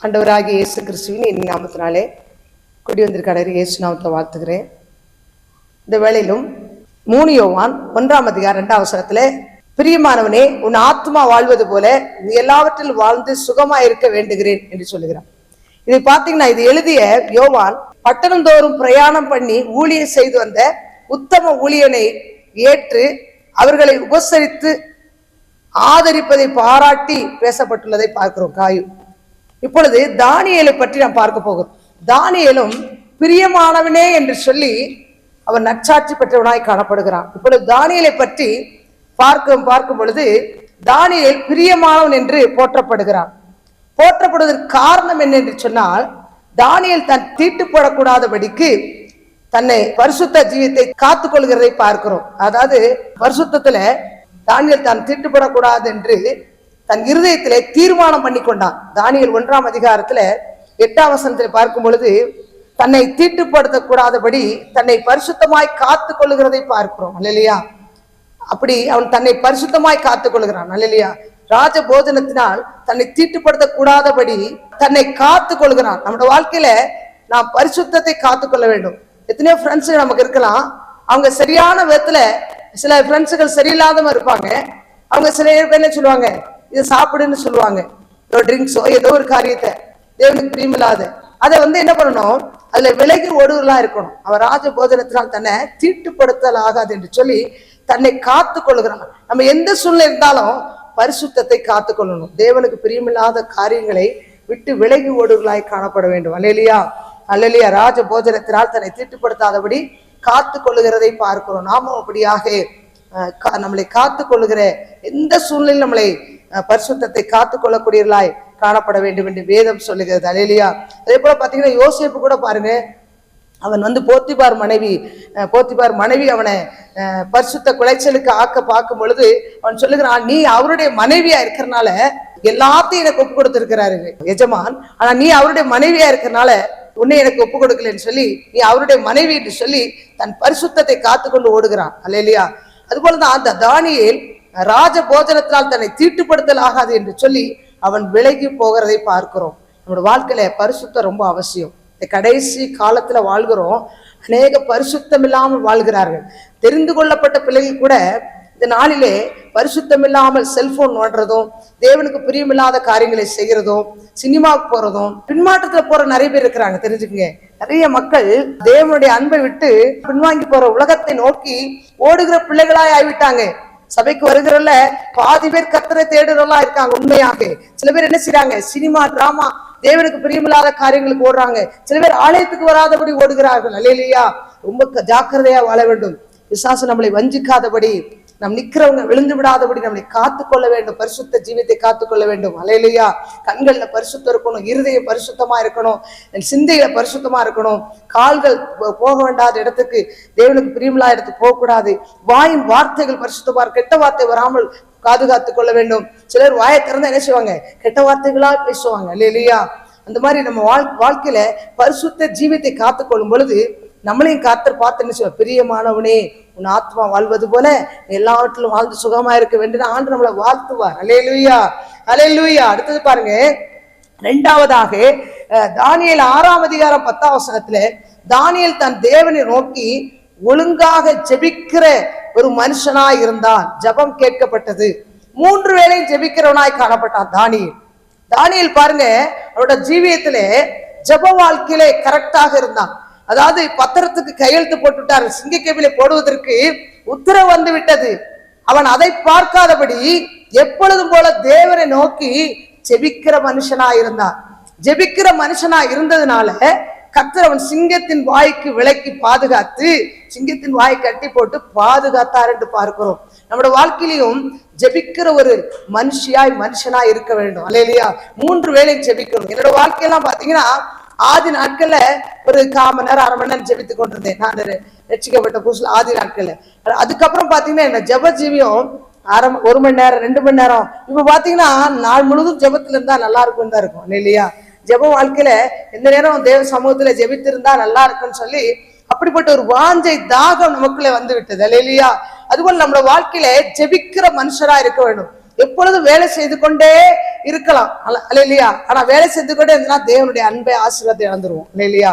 ஆண்டவராகிய இயேசு கிறிஸ்துவின் என் நாமத்தினாலே கொடி வந்திருக்காரு இயேசு நாமத்தை வாழ்த்துகிறேன். இந்த வேளையிலும் 3 யோவான் 1 அதிகாரம் 2 வசனத்திலே, பிரியமானவனே, உன் ஆத்மா வாழ்வது போல நீ எல்லாவற்றிலும் வாழ்ந்து சுகமா இருக்க வேண்டுகிறேன் என்று சொல்லுகிறான். இதை பார்த்தீங்கன்னா, இது எழுதிய யோவான் பட்டணம் தோறும் பிரயாணம் பண்ணி ஊழியம் செய்து வந்த உத்தம ஊழியனை ஏற்று அவர்களை உபசரித்து ஆதரிப்பதை பாராட்டி பேசப்பட்டுள்ளதை பார்க்கிறோம். காயு இப்பொழுது தானியேலை பற்றி நாம் பார்க்க போகிறோம். தானியேலும் பிரியமானவனே என்று சொல்லி அவன் நற்சாட்சி பெற்றவனாய் காணப்படுகிறான். இப்பொழுது தானியேலை பற்றி பார்க்கும் பொழுது தானியேல் பிரியமானவன் என்று போற்றப்படுகிறான். போற்றப்படுவதற்கு காரணம் என்ன என்று சொன்னால், தானியேல் தன் தீட்டுப்படக்கூடாதபடிக்கு தன்னை பரிசுத்த ஜீவியத்தை காத்துக் கொள்கிறதை பார்க்கிறோம். அதாவது பரிசுத்தத்துல தானியேல் தான் தீட்டுப்படக்கூடாது என்று தன் இருதயத்திலே தீர்மானம் பண்ணி கொண்டான். தானியேல் 1 அதிகாரத்துல 8 வசனத்தில் பார்க்கும் பொழுது, தன்னை தீட்டுப்படுத்தக்கூடாதபடி தன்னை பரிசுத்தமாய் காத்துக் கொள்ளுகிறதை பார்க்கிறோம். அல்லேலூயா. அப்படி அவன் தன்னை பரிசுத்தமாய் காத்துக் கொள்கிறான். அல்லேலூயா. ராஜ போஜனத்தினால் தன்னை தீட்டுப்படுத்தக்கூடாதபடி தன்னை காத்துக் கொள்கிறான். நம்முடைய வாழ்க்கையில நாம் பரிசுத்தத்தை காத்துக்கொள்ள வேண்டும். எத்தனையோ ஃப்ரெண்ட்ஸுகள் நமக்கு இருக்கலாம். அவங்க சரியான விதத்துல, சில ஃப்ரெண்ட்ஸுகள் சரியில்லாதவங்க இருப்பாங்க. அவங்க சில பேர் என்ன சொல்லுவாங்க, இதை சாப்பிடுன்னு சொல்லுவாங்க. ட்ரிங்க்ஸோ ஏதோ ஒரு காரியத்தை தேவனுக்கு பிரியமில்லாத அதை என்ன பண்ணணும், அதுல விலகி ஓடுவர்களா இருக்கணும். அவர் ராஜ போஜனத்தினால் தன்னை தீட்டுப்படுத்தல் ஆகாது என்று சொல்லி தன்னை காத்து கொள்கிறான். நம்ம எந்த சூழ்நிலை இருந்தாலும் பரிசுத்தத்தை காத்து கொள்ளணும். தேவனுக்கு பிரியமில்லாத காரியங்களை விட்டு விலகி ஓடுவர்களாய் காணப்பட வேண்டும். அல்லேலூயா, அல்லேலூயா. ராஜ போஜனத்தினால் தன்னை தீட்டுப்படுத்தாதபடி காத்து கொள்ளுகிறதை பார்க்கிறோம். நாமும் அப்படியாக நம்மளை காத்து கொள்ளுகிற எந்த சூழ்நிலையில் நம்மளை பரிசுத்தத்தை காத்து கொள்ளக்கூடியவர்களாய் காணப்பட வேண்டும் என்று வேதம் சொல்லுகிறது. அல்லேலூயா. அதே போல பாத்தீங்கன்னா, யோசேப்பு கூட பாருங்க, அவன் போத்திபார் மனைவி அவனை பரிசுத்த குலைச்சலுக்கு பார்க்கும் பொழுது அவன் சொல்லுகிறான், நீ அவருடைய மனைவியா இருக்கிறனால எல்லாத்தையும் எனக்கு ஒப்பு கொடுத்திருக்கிறாரு எஜமான், ஆனா நீ அவருடைய மனைவியா இருக்கிறனால உன்னை எனக்கு ஒப்பு கொடுக்கலன்னு சொல்லி நீ அவருடைய மனைவி என்று சொல்லி தன் பரிசுத்தத்தை காத்து கொண்டு ஓடுகிறான். அல்லேலூயா. அதுபோலதான் அந்த தானியேல் ராஜ போஜனத்தினால் தன்னை தீட்டுப்படுத்தல் ஆகாது என்று சொல்லி அவன் விலகி போகிறதை பார்க்கிறோம். நம்மளோட வாழ்க்கையில பரிசுத்தம் ரொம்ப அவசியம். இந்த கடைசி காலத்துல வாழ்கிறோம். அநேக பரிசுத்தம் இல்லாமல் வாழ்கிறார்கள். தெரிந்து கொள்ளப்பட்ட பிள்ளைகள் கூட இந்த நாளிலே பரிசுத்தம் இல்லாமல் செல்போன் நோண்டுறதும், தேவனுக்கு பிரியமில்லாத காரியங்களை செய்கிறதும், சினிமாவுக்கு போறதும், பின்மாற்றத்துல போற நிறைய பேர் இருக்கிறாங்க. தெரிஞ்சுக்கங்க, நிறைய மக்கள் தேவனுடைய அன்பை விட்டு பின்வாங்கி போற உலகத்தை நோக்கி ஓடுகிற பிள்ளைகளாய் ஆகிவிட்டாங்க. சபைக்கு வருகிறல்ல பாதி பேர் கர்த்தரை தேடுறவங்களா இருக்காங்க. உண்மையாக சில பேர் என்ன செய்யறாங்க, சினிமா, டிராமா, தேவனுக்கு பிரியமில்லாத காரியங்களுக்கு ஓடுறாங்க. சில பேர் ஆலயத்துக்கு வராதபடி ஓடுகிறார்கள். அல்லேலூயா. ரொம்ப ஜாக்கிரதையா வாழ வேண்டும். பிசாசு நம்மளை வஞ்சிக்காதபடி, நம் நிக்கிறவங்க விழுந்து விடாதபடி நம்மளை காத்துக்கொள்ள வேண்டும். பரிசுத்த ஜீவியத்தை காத்துக்கொள்ள வேண்டும். அல்லேலூயா. கண்கள்ல பரிசுத்தம் இருக்கணும், இருதயம் பரிசுத்தமா இருக்கணும், சிந்தையில பரிசுத்தமா இருக்கணும். கால்கள் போக வேண்டாத இடத்துக்கு, தேவனுக்கு பிரியமில்லாத இடத்துக்கு போகக்கூடாது. வாயின் வார்த்தைகள் பரிசுத்தமா, கெட்ட வார்த்தை வராமல் பாதுகாத்துக் கொள்ள வேண்டும். சிலர் வாயை திறந்தா என்ன செய்வாங்க, கெட்ட வார்த்தைகளா பேசுவாங்க. அல்லேலூயா. அந்த மாதிரி நம்ம வாழ்க்கையில பரிசுத்த ஜீவியத்தை காத்துக்கொள்ளும் பொழுது நம்மளையும் கர்த்தர் பார்த்து என்ன செய்வார், பிரியமானவனே, உன் ஆத்மா வாழ்வது போல எல்லாவற்றிலும் வாழ்ந்து சுகமா இருக்க வேண்டும் ஆண்டு நம்மளை வாழ்த்துவார். அல்லேலூயா, அல்லேலூயா. அடுத்தது பாருங்க, 2வதாக தானியேல் 6 அதிகாரம் 10 வசனத்துல, தானியேல் தன் தேவனை நோக்கி ஒழுங்காக ஜெபிக்கிற ஒரு மனுஷனாய் இருந்தான். ஜெபம் கேட்கப்பட்டது. 3 வேளையும் ஜெபிக்கிறவனாய் காணப்பட்டான் தானியேல் பாருங்க, அவரோட ஜீவியத்திலே ஜெப வாழ்க்கையிலே கரெக்டாக இருந்தான். அதாவது பத்திரத்துக்கு கையெழுத்து போட்டுட்டார், சிங்கக்கேபிலே போடுவதற்கு உத்தரவு வந்து விட்டது. அவன் அதை பார்க்காதபடி எப்பொழுதும் போல தேவனை நோக்கி ஜெபிக்கிற மனுஷனா இருந்தான். ஜெபிக்கிற மனுஷனா இருந்ததுனால கர்த்தர் அவன் சிங்கத்தின் வாய்க்கு விலக்கி பாதுகாத்து, சிங்கத்தின் வாயை கட்டி போட்டு பாதுகாத்தார் என்று பார்க்கிறோம். நம்மளோட வாழ்க்கையிலையும் ஜெபிக்கிற ஒரு மனுஷனா இருக்க வேண்டும். அல்லேலூயா. 3 வேளையும் ஜெபிக்கணும். என்னோட வாழ்க்கையெல்லாம் பாத்தீங்கன்னா, ஆதி நாட்கள்ல ஒரு 1/4 மணி நேரம் 1/2 மணி நேரம் ஜெபித்து கொண்டிருந்தேன். நான் ரட்சிக்கப்பட்ட புதுசுல ஆதி நாட்கள்ல. அதுக்கப்புறம் பாத்தீங்கன்னா என்ன ஜெப ஜீவியம் 1 மணி நேரம் 2 மணி நேரம். இப்ப பாத்தீங்கன்னா நாள் முழுவதும் ஜெபத்துல இருந்தா நல்லா இருக்கும் தான் இருக்கும். இல்லையா? ஜெப வாழ்க்கையில எந்த நேரம் தேவ சமூகத்துல ஜெபித்திருந்தா நல்லா இருக்குன்னு சொல்லி அப்படிப்பட்ட ஒரு வாஞ்சை தாகம் நமக்குள்ள வந்து விட்டது. இல்லையா? அதுபோல நம்மளோட வாழ்க்கையில ஜெபிக்கிற மனுஷரா இருக்க வேண்டும். எப்பொழுதும் வேலை செய்து கொண்டே இருக்கலாம் இல்லையா. ஆனா வேலை செய்து கொண்டே இருந்தா தேவனுடைய அன்பை ஆசீர்வாதத்தை இழந்துருவோம் இல்லையா.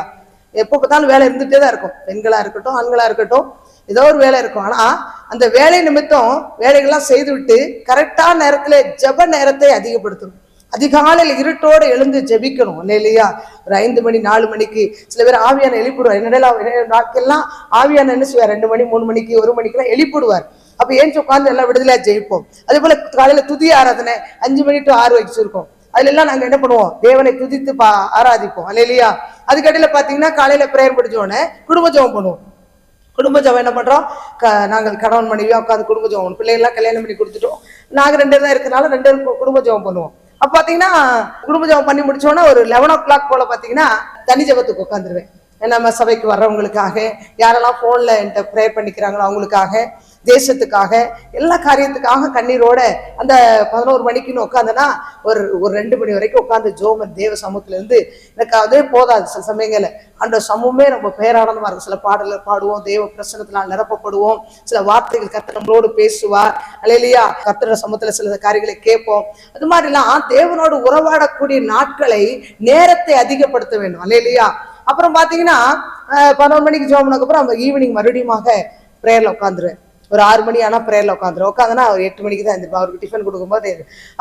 எப்போ பார்த்தாலும் வேலை இருந்துட்டே தான் இருக்கும். பெண்களா இருக்கட்டும் ஆண்களா இருக்கட்டும் ஏதோ ஒரு வேலை இருக்கும். ஆனா அந்த வேலை நிமித்தம் வேலைகள்லாம் செய்து விட்டு கரெக்டான நேரத்துல ஜெப நேரத்தை அதிகப்படுத்தணும். அதிகாலையில் இருட்டோடு எழுந்து ஜெபிக்கணும் இல்லையா. ஒரு 5 மணி 4 மணிக்கு சில பேர் ஆவியான எழுப்பிடுவார். என்னடா நாட்கள்லாம் ஆவியான என்ன செய்வார், 2 மணி 3 மணிக்கு 1 மணிக்கெல்லாம் எழுப்பிடுவார். அப்ப ஏன் உட்காந்து எல்லாம் விடுதலையா ஜெயிப்போம். அதே போல காலையில துதி ஆராதனை 5 மணி to 6 வச்சிருக்கோம். அதுல எல்லாம் நாங்க என்ன பண்ணுவோம், தேவனை துதித்து ஆராதிப்போம் இல்லையா. அதுக்கடையில பாத்தீங்கன்னா காலையில பிரேயர் முடிஞ்சோடனே குடும்ப ஜெபம் பண்ணுவோம். குடும்ப ஜெபம் என்ன பண்றோம், நாங்கள் கணவன் மனைவியா உட்காந்து குடும்ப ஜெபம், பிள்ளைகள்லாம் கல்யாணம் பண்ணி கொடுத்துட்டோம், நாங்க 2 தான் இருக்கிறனால 2 பேரும் குடும்ப ஜெபம் பண்ணுவோம். அப்ப பாத்தீங்கன்னா குடும்ப ஜெபம் பண்ணி முடிச்சோன்னா ஒரு 11 o'clock போல பாத்தீங்கன்னா தனி ஜெபத்துக்கு உட்காந்துருவேன். நம்ம சபைக்கு வர்றவங்களுக்காக, யாரெல்லாம் போன்ல என்கிட்ட ப்ரேயர் பண்ணிக்கிறாங்களோ அவங்களுக்காக, தேசத்துக்காக, எல்லா காரியத்துக்காக கண்ணீரோட அந்த 11 மணிக்குன்னு உட்காந்தனா ஒரு 2 மணி வரைக்கும் உட்காந்து ஜோமன் தேவ சமூகத்துல இருந்து எனக்கு அதே போதாது. சில சமயங்கள்ல அந்த சமூகமே நம்ம பேரானந்தமா இருக்கும். சில பாடல்கள் பாடுவோம், தேவ பிரசன்னத்தினால் நிரப்பப்படுவோம், சில வார்த்தைகள் கர்த்தர் நம்மளோடு பேசுவார் அல்லேலூயா. கர்த்தர் சமூகத்துல சில காரியங்களை கேட்போம். அது மாதிரிலாம் தேவனோடு உறவாடக்கூடிய நாட்களை நேரத்தை அதிகப்படுத்த வேண்டும் அல்லேலூயா. அப்புறம் பாத்தீங்கன்னா 11 மணிக்கு ஜெபம் பண்ணதுக்கு அப்புறம் ஈவினிங் மறுபடியும் பிரேயர்ல உட்காந்துருவேன். ஒரு 6 மணி ஆனா பிரேயர்ல உட்காந்துனா ஒரு 8 மணிக்கு தான் எழுந்திருப்பேன். அவருக்கு டிஃபன் கொடுக்கும்போது.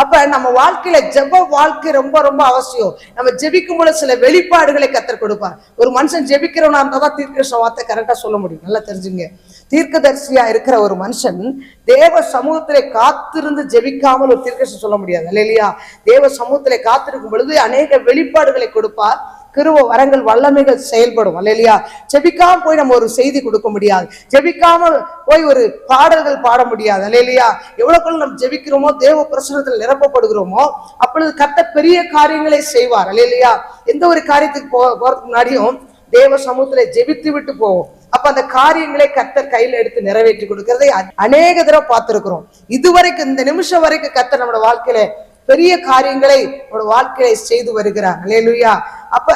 அப்ப நம்ம வாழ்க்கையில ஜெப வாழ்க்கை ரொம்ப ரொம்ப அவசியம். நம்ம ஜெபிக்கும் போது சில வெளிப்பாடுகளை கர்த்தர் கொடுப்பார். ஒரு மனுஷன் ஜெபிக்கிறவனா இருந்தாதான் தீர்க்கதரிசன வார்த்தை கரெக்டா சொல்ல முடியும். நல்லா தெரிஞ்சுங்க, தீர்க்கதரிசியா இருக்கிற ஒரு மனுஷன் தேவ சமூகத்திலே காத்திருந்து ஜெபிக்காமல் ஒரு தீர்க்கதரிசனம் சொல்ல முடியாது இல்லையா. தேவ சமூகத்திலே காத்திருக்கும் பொழுது அநேக வெளிப்பாடுகளை கொடுப்பார். கிருபை வரங்கள் வல்லமைகள் செயல்படும் அல்லேலூயா. ஜெபிக்காம போய் நம்ம ஒரு செய்தி கொடுக்க முடியாது, ஜெபிக்காம போய் ஒரு பாடல்கள் பாட முடியாது அல்லேலூயா. எவ்வளவுக்குள்ள நம்ம ஜெபிக்கிறோமோ, தேவ பிரசன்னத்தில் நிரப்பப்படுகிறோமோ, அப்பொழுது கர்த்தர் பெரிய காரியங்களை செய்வார் அல்லேலூயா. எந்த ஒரு காரியத்துக்கு போறதுக்கு முன்னாடியும் தேவ சமூகத்துல ஜெபித்து விட்டு போவோம். அப்ப அந்த காரியங்களை கர்த்தர் கையில எடுத்து நிறைவேற்றி கொடுக்கிறதை அநேக தடவை பார்த்திருக்கிறோம். இதுவரைக்கும் இந்த நிமிஷம் வரைக்கும் கர்த்தர் நம்மளோட வாழ்க்கையில பெரிய காரியங்களை நம்மளோட வாழ்க்கையை செய்து வருகிறார் அல்லேலூயா. அப்ப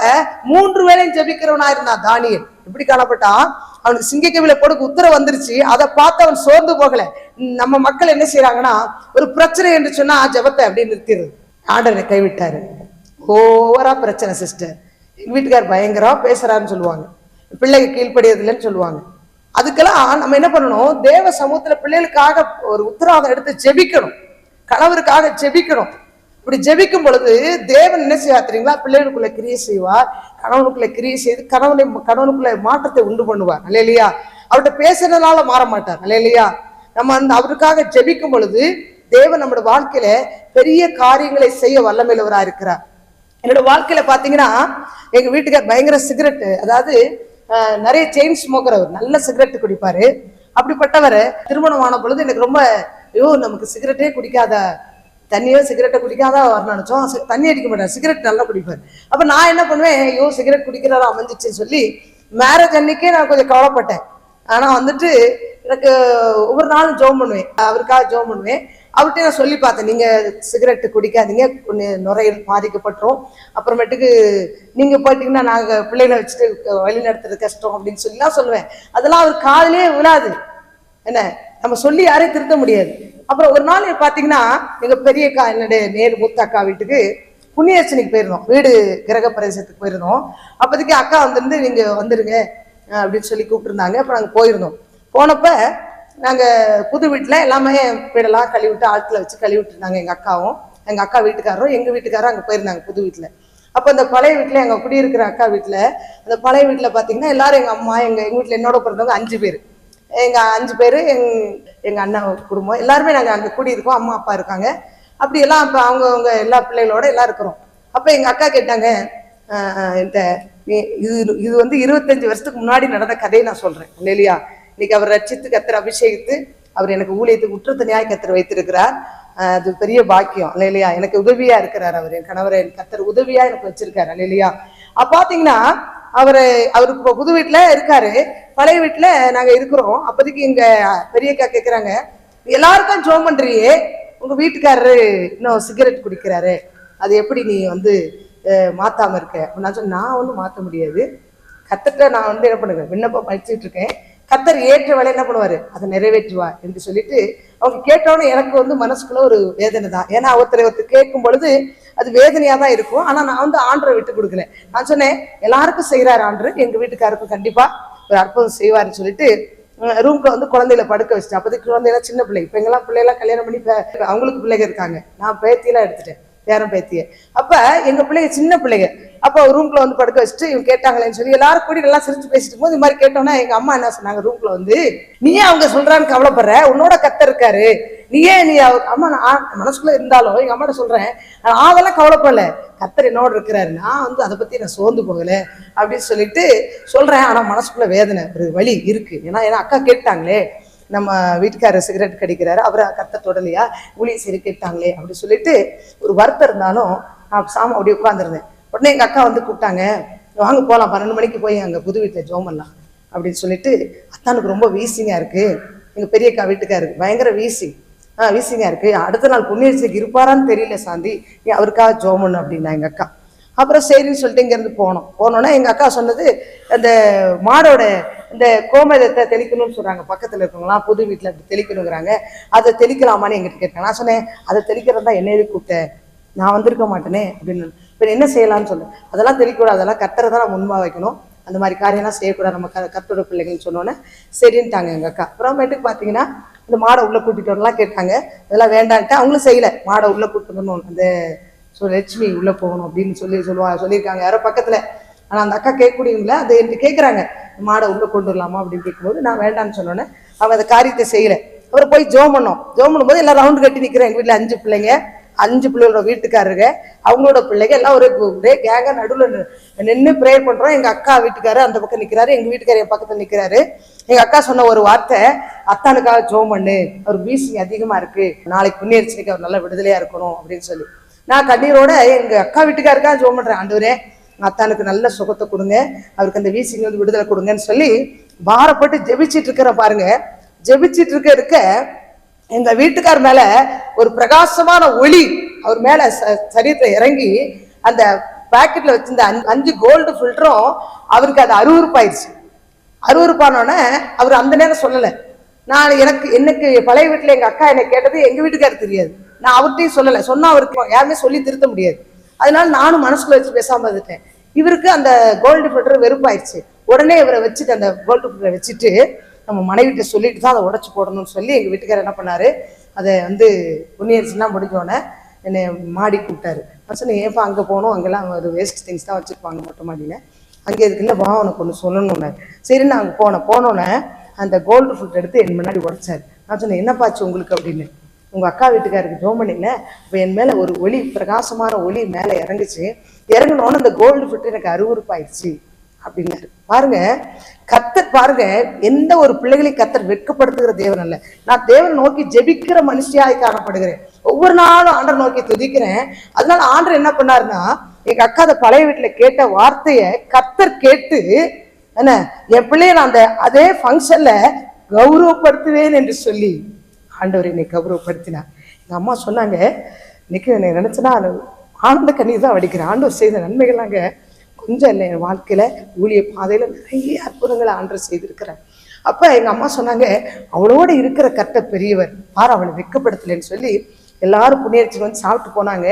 3 வேளையும் ஜெபிக்கிறவனா இருந்தான் தானியேல். எப்படி காணப்பட்டா, அவனுக்கு சிங்கக்கவில கொடுக்க உத்தரவு வந்துருச்சு. அதை பார்த்து அவன் சோர்ந்து போகல. நம்ம மக்கள் என்ன செய்யறாங்கன்னா, ஒரு பிரச்சனை என்று சொன்னா ஜெபத்தை அப்படியே நிறுத்திடுறது. ஆண்டவரை கைவிட்டாரு, ஓவரா பிரச்சனை சிஸ்டர், எங்க வீட்டுக்கார் பயங்கரமா பேசுறாருன்னு சொல்லுவாங்க, பிள்ளைங்க கீழ்ப்படியது இல்லைன்னு சொல்லுவாங்க. அதுக்கெல்லாம் நம்ம என்ன பண்ணணும், தேவ சமூகத்துல பிள்ளைகளுக்காக ஒரு உத்தரவாதம் எடுத்து ஜெபிக்கணும், கணவருக்காக ஜெபிக்கணும். இப்படி ஜெபிக்கும் பொழுது தேவன் என்ன செய்வார் தெரியுங்களா, பிள்ளைகளுக்குள்ள கிரியை செய்வார், கணவனுக்குள்ள கிரியை செய்து கணவனுக்குள்ள மாற்றத்தை உண்டு பண்ணுவார் அல்லேலூயா. அவர்கிட்ட பேசுறதுனால மாற மாட்டார் அல்லேலூயா. நம்ம அவருக்காக ஜெபிக்கும் பொழுது தேவன் நம்மளோட வாழ்க்கையில பெரிய காரியங்களை செய்ய வல்லமையுள்ளவரா இருக்கிறார். என்னோட வாழ்க்கையில பாத்தீங்கன்னா, எங்க வீட்டுக்கார் பயங்கர சிகரெட், அதாவது நிறைய செயின் ஸ்மோக்கர், அவர் நல்ல சிகரெட் குடிப்பாரு. அப்படிப்பட்டவர் திருமணம் ஆன பொழுது எனக்கு ரொம்ப நமக்கு சிகரெட்டே குடிக்காத, தண்ணியோ சிகரெட்டை குடிக்காதா வரணும்னு நினைச்சோம். தண்ணி அடிக்க மாட்டார், சிகரெட் நல்லா குடிப்பார். அப்ப நான் என்ன பண்ணுவேன், சிகரெட் குடிக்கிறாரா அமைஞ்சிச்சுன்னு சொல்லி மேரேஜ் அன்னைக்கே நான் கொஞ்சம் கவலைப்பட்டேன். ஆனா வந்துட்டு எனக்கு ஒவ்வொரு நாளும் ஜெபம் பண்ணுவேன், அவருக்காக ஜெபம் பண்ணுவேன். அவர்கிட்ட நான் சொல்லி பார்த்தேன், நீங்க சிகரெட்டு குடிக்காதீங்க, நுரையீரல் பாதிக்கப்பட்டுரும், அப்புறமேட்டுக்கு நீங்க போயிட்டீங்கன்னா நாங்க பிள்ளைகளை வச்சுட்டு வழி நடத்துறது கஷ்டம் அப்படின்னு சொல்லிலாம் சொல்லுவேன். அதெல்லாம் அவர் காதிலே விழாது. என்ன நம்ம சொல்லி யாரையும் திருத்த முடியாது. அப்புறம் ஒரு நாள் பாத்தீங்கன்னா, எங்க பெரியக்கா என்னுடைய நேரு மூத்தக்கா வீட்டுக்கு புண்ணியர்ச்சனைக்கு போயிருந்தோம், வீடு கிரக பிரவேசத்துக்கு போயிருந்தோம். அப்போதைக்கு அக்கா வந்துருந்து நீங்க வந்துருங்க அப்படின்னு சொல்லி கூப்பிட்டுருந்தாங்க. அப்புறம் நாங்கள் போயிருந்தோம். போனப்ப நாங்க புது வீட்டுல எல்லாமே வீடெல்லாம் கழுவிட்டு ஆட்களை வச்சு கழுவிட்டு இருந்தாங்க. எங்க அக்காவும் எங்க அக்கா வீட்டுக்காரரும் எங்க வீட்டுக்காரரும் அங்க போயிருந்தாங்க புது வீட்டுல. அப்ப அந்த பழைய வீட்டுல எங்க குடியிருக்கிற அக்கா வீட்டுல, அந்த பழைய வீட்டுல பாத்தீங்கன்னா எல்லாரும் எங்க அம்மா, எங்க வீட்டுல என்னோட பிறந்தவங்க 5 பேர், எங்க 5 பேரு, எங்க அண்ணன் குடும்பம் எல்லாருமே நாங்க அங்க கூடியிருக்கோம். அம்மா அப்பா இருக்காங்க. அப்படி எல்லாம் அப்ப அவங்க எல்லா பிள்ளைகளோட எல்லாம் இருக்கிறோம். அப்ப எங்க அக்கா கேட்டாங்க, இது வந்து 25 வருஷத்துக்கு முன்னாடி நடந்த கதையை நான் சொல்றேன் இல்லையா. இன்னைக்கு அவர் ரட்சித்து கர்த்தர் அபிஷேகித்து அவர் எனக்கு ஊழியத்துக்கு உற்றத்தனையாய் கர்த்தர் வைத்திருக்கிறார். அது பெரிய பாக்கியம் இல்லையா. எனக்கு உதவியா இருக்கிறார் அவர், என் கணவரை கர்த்தர் உதவியா எனக்கு வச்சிருக்காரு இல்லையா. பாத்தீங்கன்னா அவருக்கு புது வீட்டுல இருக்காரு, பழைய வீட்டுல நாங்க இருக்கிறோம். அப்போதைக்கு எங்க பெரியக்கா கேக்குறாங்க, எல்லாருக்கும் ஜெபம் பண்றியே, உங்க வீட்டுக்காரரு இன்னும் சிகரெட் குடிக்கிறாரு, அது எப்படி நீ வந்து மாத்தாம இருக்க? நான் சொன்னேன், நான் ஒன்றும் மாற்ற முடியாது, கர்த்தர்ட்ட நான் வந்து என்ன பண்ணுங்க விண்ணப்பம் படிச்சுட்டு இருக்கேன், கர்த்தர் ஏற்ற வேலை என்ன பண்ணுவாரு, அதை நிறைவேற்றுவார் என்று சொல்லிட்டு அவங்க கேட்டோன்னு எனக்கு மனசுக்குள்ள ஒரு வேதனை தான். ஏன்னா ஒருத்தர் கேட்கும் பொழுது அது வேதனையா தான் இருக்கும். ஆனா நான் ஆண்டரை விட்டு கொடுக்கல. நான் சொன்னேன், எல்லாருக்கும் செய்யறாரு ஆண்டு, எங்க வீட்டுக்காருக்கும் கண்டிப்பா ஒரு அற்புதம் செய்வாருன்னு சொல்லிட்டு ரூம்ல குழந்தைகளை படுக்க வச்சுட்டேன். அப்போதைக்கு குழந்தைலாம் சின்ன பிள்ளை. இப்ப எங்கெல்லாம் பிள்ளைலாம் கல்யாணம் பண்ணி அவங்களுக்கு பிள்ளைங்க இருக்காங்க. நான் பேத்தியெல்லாம் எடுத்துட்டேன், பேரன் பேத்திய. அப்ப எங்க பிள்ளைங்க சின்ன பிள்ளைங்க. அப்போ ரூம்ல படுக்க வச்சுட்டு இவங்க கேட்டாங்களேன்னு சொல்லி எல்லாரும் கூடி நல்லா சிரிச்சு பேசிட்டு இருக்கும்போது இது மாதிரி கேட்டோம்னா எங்க அம்மா என்ன சொன்னாங்க, ரூம்ல நீயே அவங்க சொல்றான்னு கவலைப்படுற, உன்னோட கர்த்தர் இருக்காரு, நீயே நீ அம்மா. நான் மனசுக்குள்ள இருந்தாலும் எங்க அம்மாட்ட சொல்றேன், அதெல்லாம் கவலைப்படல, கர்த்தர் என்னோட இருக்கிறாரு, நான் அதை பத்தி நான் சோர்ந்து போகல அப்படின்னு சொல்லிட்டு சொல்றேன். ஆனா மனசுக்குள்ள வேதனை, ஒரு வலி இருக்கு. ஏன்னா அக்கா கேட்டாங்களே, நம்ம வீட்டுக்காரர் சிகரெட் கடிக்கிறாரு, அவரை கர்த்தர் தொடலையா, ஊழிய சரி கேட்டாங்களே அப்படின்னு சொல்லிட்டு ஒரு வருத்தம் இருந்தாலும் நான் சாம அப்படி உட்காந்துருந்தேன். உடனே எங்க அக்கா கூப்பிட்டாங்க, வாங்க போகலாம், 12 மணிக்கு போய் அங்கே புது வீட்டில் ஜோம் பண்ணலாம் அப்படின்னு சொல்லிட்டு. அத்தானுக்கு ரொம்ப வீசிங்கா இருக்கு, எங்க பெரிய அக்கா வீட்டுக்காருக்கு பயங்கர வீசிங்கா இருக்கு, அடுத்த நாள் புண்ணியர்ச்சிக்கு இருப்பாரான்னு தெரியல சாந்தி, நீ அவருக்காக ஜோம் பண்ணு அப்படின்னா எங்க அக்கா. அப்புறம் சரின்னு சொல்லிட்டு இங்கேருந்து போனோன்னா எங்க அக்கா சொன்னது, அந்த மாடோட இந்த கோமதத்தை தெளிக்கணும்னு சொல்றாங்க, பக்கத்துல இருக்கவங்களாம் புது வீட்டுல தெளிக்கணுங்கிறாங்க, அதை தெளிக்கலாமான்னு எங்கிட்ட கேட்டாங்க. நான் சொன்னேன், அதை தெளிக்கிறதா என்ன எழுதி கூப்பிட்டேன், நான் வந்திருக்க மாட்டேனே அப்படின்னு. இப்போ என்ன செய்யலாம்னு சொன்னேன். அதெல்லாம் தெளிக்கூடாது, அதெல்லாம் கர்த்தரை தான் முன்மா வைக்கணும், அந்த மாதிரி காரியம்லாம் செய்யக்கூடாது, நம்ம கர்த்தரோட பிள்ளைங்கன்னு சொன்னோன்னே சரின்ட்டாங்க எங்க அக்கா. அப்புறமேட்டுக்கு பார்த்தீங்கன்னா இந்த மாடை உள்ள கூட்டிட்டு வரலாம் கேட்டாங்க, அதெல்லாம் வேண்டான்ட்டு அவங்களும் செய்யல. மாடை உள்ள கூட்டிட்டு வரணும், அந்த லட்சுமி உள்ள போகணும் அப்படின்னு சொல்லியிருக்காங்க யாரோ பக்கத்துல. ஆனா அந்த அக்கா கேட்கக்கூடியவங்கள அதை என்கிட்ட கேட்குறாங்க, மாடை உள்ள கொண்டு வரலாமா அப்படின்னு கேட்கும்போது நான் வேண்டான்னு சொன்னோன்னே அவங்க அந்த காரியத்தை செய்யல. அப்புறம் போய் ஜோம் பண்ணும்போது எல்லாம் ரவுண்டு கட்டி நிற்கிறேன். எங்க வீட்டுல 5 பிள்ளைங்க, 5 பிள்ளைகளோட வீட்டுக்காரருங்க, அவங்களோட பிள்ளைங்க எல்லாம் ஒரே கேங்க நடுவில் நின்று ப்ரேயர் பண்றோம். எங்க அக்கா வீட்டுக்காரரு அந்த பக்கம் நிற்கிறாரு, எங்க வீட்டுக்காரர் என் பக்கத்துல நிற்கிறாரு. எங்க அக்கா சொன்ன ஒரு வார்த்தை, அத்தானுக்காக ஜோம் பண்ணு, அவர் வீசிங் அதிகமா இருக்கு, நாளைக்கு புண்ணியரிச்சிக்கு அவர் நல்ல விடுதலையா இருக்கணும் அப்படின்னு சொல்லி நான் கண்ணீரோட எங்க அக்கா வீட்டுக்காருக்காக ஜோம் பண்றேன். ஆண்டவரே அத்தானுக்கு நல்ல சுகத்தை கொடுங்க, அவருக்கு அந்த வீசிங் விடுதலை கொடுங்கன்னு சொல்லி பாரப்பட்டு ஜெபிச்சிட்டு இருக்கிற பாருங்க. ஜெபிச்சிட்டு இருக்க எங்க வீட்டுக்கார் மேல ஒரு பிரகாசமான ஒளி அவர் மேல சரீரத்துல இறங்கி அந்த பாக்கெட்ல வச்சிருந்த 5 கோல்டு ஃபில்டரும் அவருக்கு அது அருவருப்பாயிருச்சு. அருவருப்பானோடனே அவர் அந்த நேரம் சொல்லலை. நான் எனக்கு பழைய வீட்டுல எங்க அக்கா என்னை கேட்டது எங்க வீட்டுக்காரு தெரியாது, நான் அவர்கிட்டையும் சொல்லலை. சொன்னா அவருக்கு யாருமே சொல்லி திருத்த முடியாது. அதனால நானும் மனசுக்குள்ள வச்சு பேசாம இருந்துட்டேன். இவருக்கு அந்த கோல்டு ஃபில்டர் வெறுப்பாயிடுச்சு. உடனே இவரை வச்சுட்டு அந்த கோல்டு ஃபில்டரை வச்சுட்டு நம்ம மனைவிட்ட சொல்லிட்டு தான் அதை உடச்சு போடணும்னு சொல்லி எங்க வீட்டுக்காரர் என்ன பண்ணாரு, அதை புண்ணியரிசிலாம் முடிஞ்சோடனே என்னை மாடி கூப்பிட்டாரு. நான் சொன்னேன், ஏன்ப்பா அங்கே போகணும், அங்கெல்லாம் ஒரு வேஸ்ட் திங்ஸ் தான் வச்சுருப்பாங்க மொட்டை மாடியில், அங்கே இதுக்கு இல்லை வா உனக்கு ஒன்று சொல்லணும்னாரு. சரின்னு நான் அங்கே போனோன்னே அந்த கோல்டு ஃபில்டர் எடுத்து என் முன்னாடி உடைச்சாரு. நான் சொன்னேன், என்னப்பாச்சு உங்களுக்கு அப்படின்னு. உங்கள் அக்கா வீட்டுக்காருக்கு ஜோம் பண்ணல, இப்போ என் மேலே ஒரு ஒளி, பிரகாசமான ஒளி மேலே இறங்குச்சு, இறங்கினோன்னு அந்த கோல்டு ஃபில்டர் எனக்கு அருவருப்பாயிடுச்சு அப்படின்னாரு. பாருங்க, கர்த்தர் பாருங்க, எந்த ஒரு பிள்ளைகளையும் கர்த்தர் வெட்கப்படுத்துகிற தேவன் அல்ல. நான் தேவனை நோக்கி ஜெபிக்கிற மனுஷியாய் காணப்படுகிறேன். ஒவ்வொரு நாளும் ஆண்டர் நோக்கி துதிக்கிறேன். அதனால ஆண்டர் என்ன பண்ணாருன்னா, எங்க அக்கா அந்த பழைய வீட்டுல கேட்ட வார்த்தைய கர்த்தர் கேட்டு என்ன என் பிள்ளைய நான் அதே ஃபங்க்ஷன்ல கௌரவப்படுத்துவேன் என்று சொல்லி ஆண்டவர் என்னை கௌரவப்படுத்தினார். எங்க அம்மா சொன்னாங்க, இன்னைக்கு என்னை நினைச்சனா ஆனந்த கண்ணீர் தான் வடிக்கிறேன். ஆண்டவர் செய்த நன்மைகளாங்க கொஞ்சம் இல்லை, என் வாழ்க்கையில ஊழிய பாதையில நிறைய அற்புதங்களை ஆண்டவர் செய்திருக்கிறேன். அப்ப எங்க அம்மா சொன்னாங்க, அவளோட இருக்கிற கர்த்தர் பெரியவர் பாரு, அவளை வெட்கப்படுத்தலைன்னு சொல்லி எல்லாரும் புண்ணியரிச்சு சாப்பிட்டு போனாங்க.